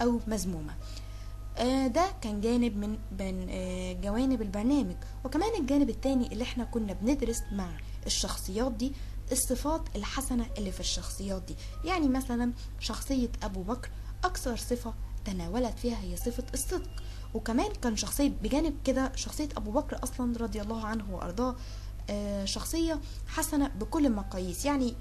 أو مذمومة. ده كان جانب من جوانب البرنامج. وكمان الجانب التاني اللي احنا كنا بندرس مع الشخصيات دي الصفات الحسنة اللي في الشخصيات دي. يعني مثلا شخصية أبو بكر أكثر صفة تناولت فيها هي صفة الصدق. وكمان كان شخصية بجانب كده شخصية أبو بكر أصلا رضي الله عنه وأرضاه شخصية حسنة بكل المقاييس. يعني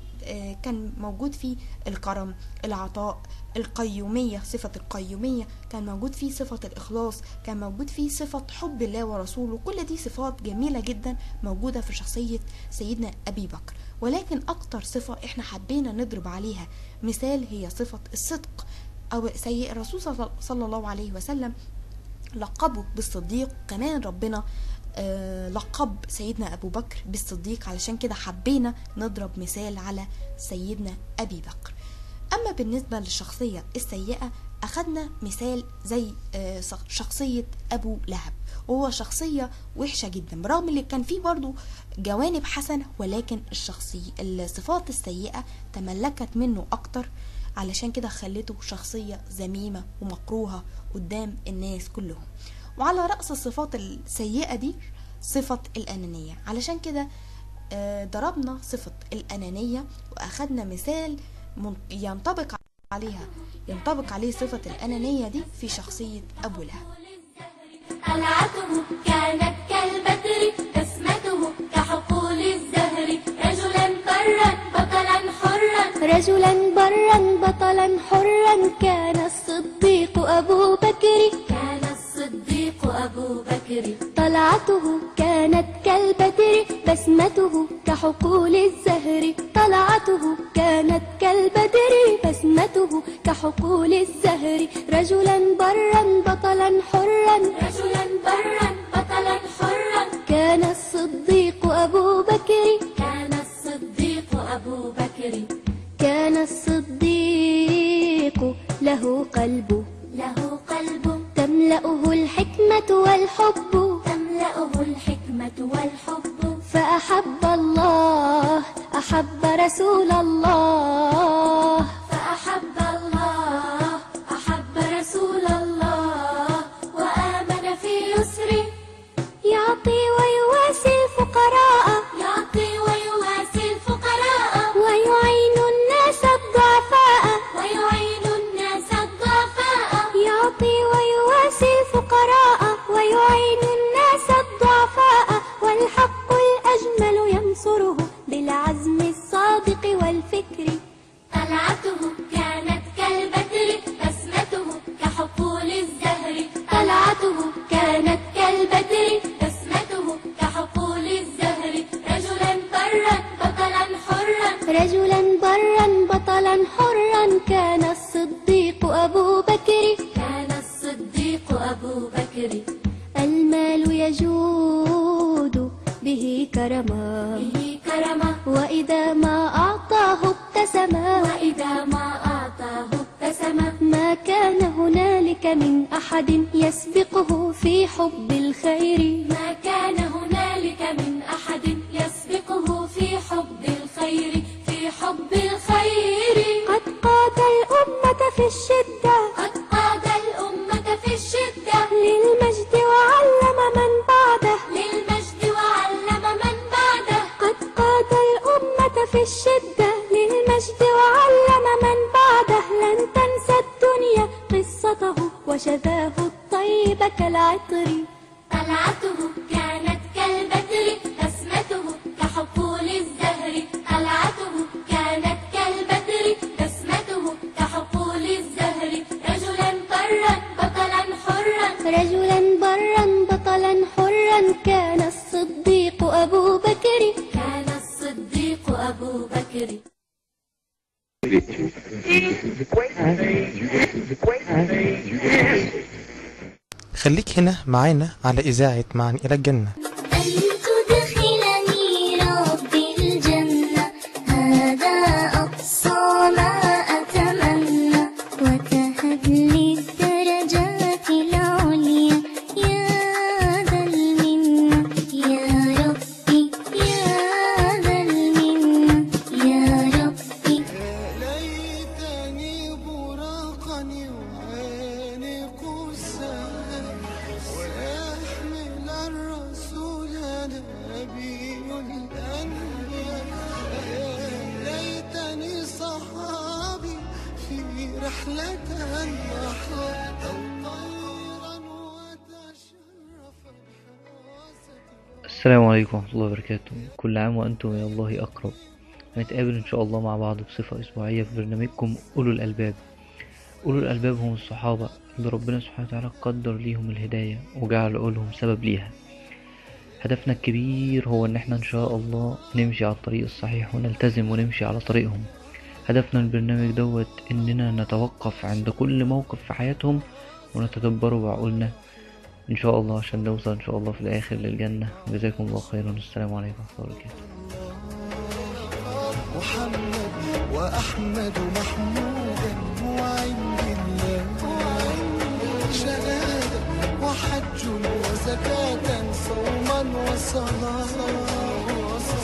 كان موجود فيه الكرم، العطاء، القيومية، صفة القيومية، كان موجود فيه صفة الإخلاص، كان موجود فيه صفة حب الله ورسوله. كل دي صفات جميلة جدا موجودة في شخصية سيدنا أبي بكر. ولكن أكتر صفة احنا حبينا نضرب عليها مثال هي صفة الصدق. أو الرسول صلى الله عليه وسلم لقبه بالصديق. كمان ربنا لقب سيدنا أبو بكر بالصديق، علشان كده حبينا نضرب مثال على سيدنا أبي بكر. أما بالنسبة للشخصية السيئة أخدنا مثال زي شخصية أبو لهب، وهو شخصية وحشة جدا برغم اللي كان فيه برضو جوانب حسنة، ولكن الصفات السيئة تملكت منه أكتر، علشان كده خلته شخصية ذميمة ومكروهة قدام الناس كلهم. وعلى رأس الصفات السيئة دي صفة الأنانية، علشان كده ضربنا صفة الأنانية وأخدنا مثال ينطبق عليه صفة الأنانية دي في شخصية أبو لهب. طلعته كانت كالبدر، بسمته كحقول الزهر، رجلا برا بطلا حرا، كان الصديق أبو بكر، طلعته كانت كالبدر، بسمته كحقول الزهر، رجلا برا بطلا حرا، كان الصديق أبو بكر، كان الصديق له قلب تملأه الحكمة والحب، فأحب الله أحب رسول الله، وآمن في يسره، يعطي ويواسي الفقراء، ويعين الناس الضعفاء، يعطي ويواسي الفقراء، ويعين الناس الضعفاء، والحق الأجمل ينصره بالعزم الصادق والفكر. طلعته كانت كالبدر، بسمته كحقول الزهر، رجلا برا بطلا حرا، كان الصديق أبو بكر، المال يجود به كرما، وإذا ما أعطاه ابتسما، ما كان هنالك من أحد يسبقه في حب الخير، قد قاد الأمة في الشدة، للمجد وعلم من بعده، قد قاد الأمة في الشدة، للمجد وعلم من بعده، لن تنسى الدنيا قصته وشذاه الطيب كالعطر. طلعته كانت كالبدر، بسمته كحقول الزهر، رجلا برا بطلا حرا، كان الصديق أبو بكر، خليك هنا معانا على إذاعة معا إلى الجنة. رحلة أحلى أو طيرا وتشرف السلام عليكم ورحمة الله وبركاته. كل عام وأنتم يا الله أقرب. هنتقابل إن شاء الله مع بعض بصفة أسبوعية في برنامجكم أولو الألباب. أولو الألباب هم الصحابة اللي ربنا سبحانه وتعالى قدر ليهم الهداية وجعل عقولهم سبب ليها. هدفنا الكبير هو إن احنا إن شاء الله نمشي على الطريق الصحيح ونلتزم ونمشي على طريقهم. هدفنا البرنامج دوت إننا نتوقف عند كل موقف في حياتهم ونتدبره بعقولنا إن شاء الله عشان نوصل إن شاء الله في الآخر للجنة. جزاكم الله خيرا. السلام عليكم ورحمة الله وبركاته. محمد وأحمد محمودا وعند الله شهادة وحج وزكاة صوما وصلاة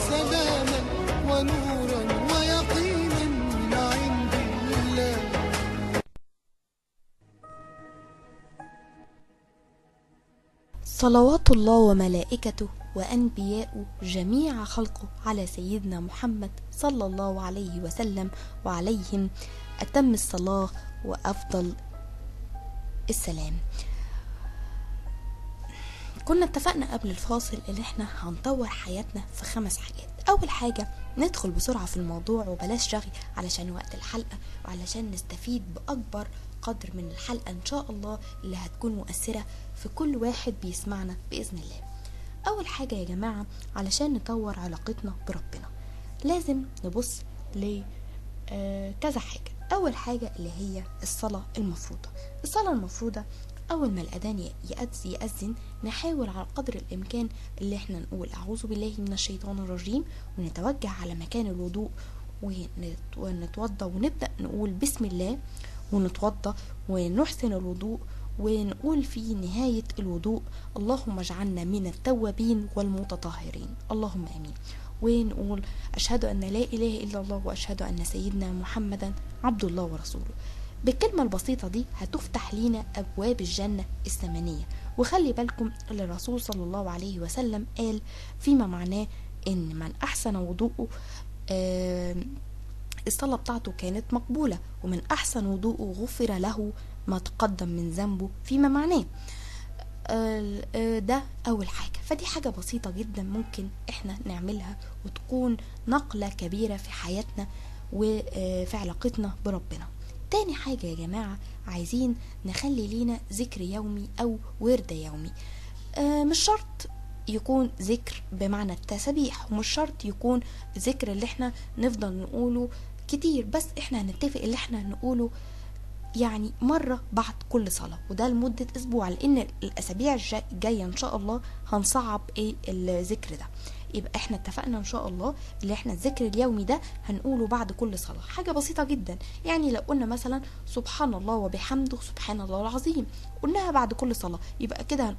سلاما ونورا ويقينا من عند الله. صلوات الله وملائكته وأنبياء جميع خلقه على سيدنا محمد صلى الله عليه وسلم وعليهم أتم الصلاة وأفضل السلام. كنا اتفقنا قبل الفاصل ان احنا هنطور حياتنا في 5 حاجات. اول حاجة ندخل بسرعة في الموضوع وبلاش رغي علشان وقت الحلقة وعلشان نستفيد بأكبر قدر من الحلقة ان شاء الله اللي هتكون مؤثرة في كل واحد بيسمعنا بإذن الله. اول حاجة يا جماعة علشان نطور علاقتنا بربنا لازم نبص ل كذا حاجة. اول حاجة اللي هي الصلاة المفروضة. الصلاة المفروضة اول ما الاذان يأذن نحاول على قدر الامكان اللي احنا نقول اعوذ بالله من الشيطان الرجيم ونتوجه على مكان الوضوء ونتوضى ونبدأ نقول بسم الله ونتوضى ونحسن الوضوء ونقول في نهاية الوضوء اللهم اجعلنا من التوابين والمتطهرين اللهم امين. ونقول اشهد ان لا اله الا الله واشهد ان سيدنا محمدا عبد الله ورسوله. بالكلمة البسيطة دي هتفتح لينا أبواب الجنة الثمانية. وخلي بالكم اللي الرسول صلى الله عليه وسلم قال فيما معناه إن من أحسن وضوءه الصلاة بتاعته كانت مقبولة ومن أحسن وضوءه غفر له ما تقدم من ذنبه فيما معناه. ده أول حاجة. فدي حاجة بسيطة جدا ممكن إحنا نعملها وتكون نقلة كبيرة في حياتنا وفي علاقتنا بربنا. تاني حاجة يا جماعة عايزين نخلي لينا ذكر يومي أو ورد يومي. مش شرط يكون ذكر بمعنى التسبيح ومش شرط يكون ذكر اللي احنا نفضل نقوله كتير، بس احنا هنتفق اللي احنا نقوله يعني مرة بعد كل صلاة وده لمدة أسبوع، لأن الأسابيع الجاية إن شاء الله هنصعب الذكر ده. يبقى احنا اتفقنا ان شاء الله اللي احنا الذكر اليومي ده هنقوله بعد كل صلاة. حاجة بسيطة جدا، يعني لو قلنا مثلا سبحان الله وبحمده سبحان الله العظيم قلناها بعد كل صلاة يبقى كده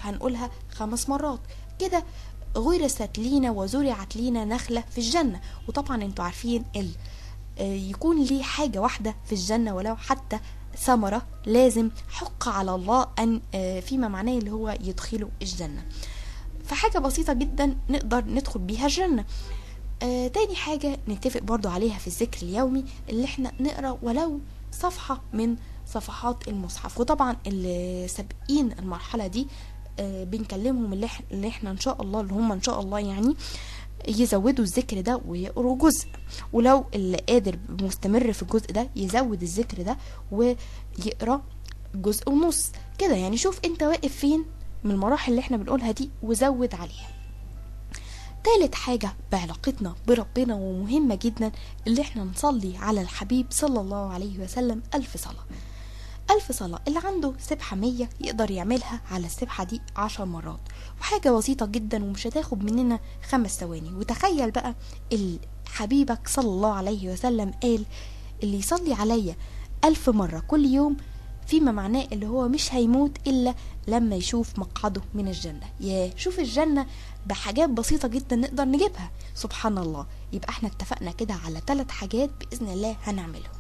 هنقولها 5 مرات كده غرست لينا وزرعت لينا نخلة في الجنة. وطبعا انتوا عارفين يكون ليه حاجة واحدة في الجنة ولو حتى ثمرة لازم حق على الله أن فيما معناه اللي هو يدخله الجنة. فحاجة بسيطة جدا نقدر ندخل بيها الجنة. تاني حاجة نتفق برضو عليها في الذكر اليومي اللي احنا نقرأ ولو صفحة من صفحات المصحف. وطبعا اللي سابقين المرحلة دي بنكلمهم اللي احنا ان شاء الله اللي هم ان شاء الله يعني يزودوا الذكر ده ويقروا جزء، ولو اللي قادر مستمر في الجزء ده يزود الذكر ده ويقرأ جزء ونص كده. يعني شوف انت واقف فين من المراحل اللي احنا بنقولها دي وزود عليها. تالت حاجة بعلاقتنا بربنا ومهمة جدا اللي احنا نصلي على الحبيب صلى الله عليه وسلم 1000 صلاة. 1000 صلاة اللي عنده سبحة 100 يقدر يعملها على السبحة دي 10 مرات، وحاجة بسيطة جدا ومش هتاخد مننا 5 ثواني. وتخيل بقى حبيبك صلى الله عليه وسلم قال اللي يصلي عليا 1000 مرة كل يوم فيما معناه اللي هو مش هيموت إلا لما يشوف مقعده من الجنة. شوف الجنة بحاجات بسيطة جدا نقدر نجيبها. سبحان الله. يبقى احنا اتفقنا كده على 3 حاجات بإذن الله هنعملهم.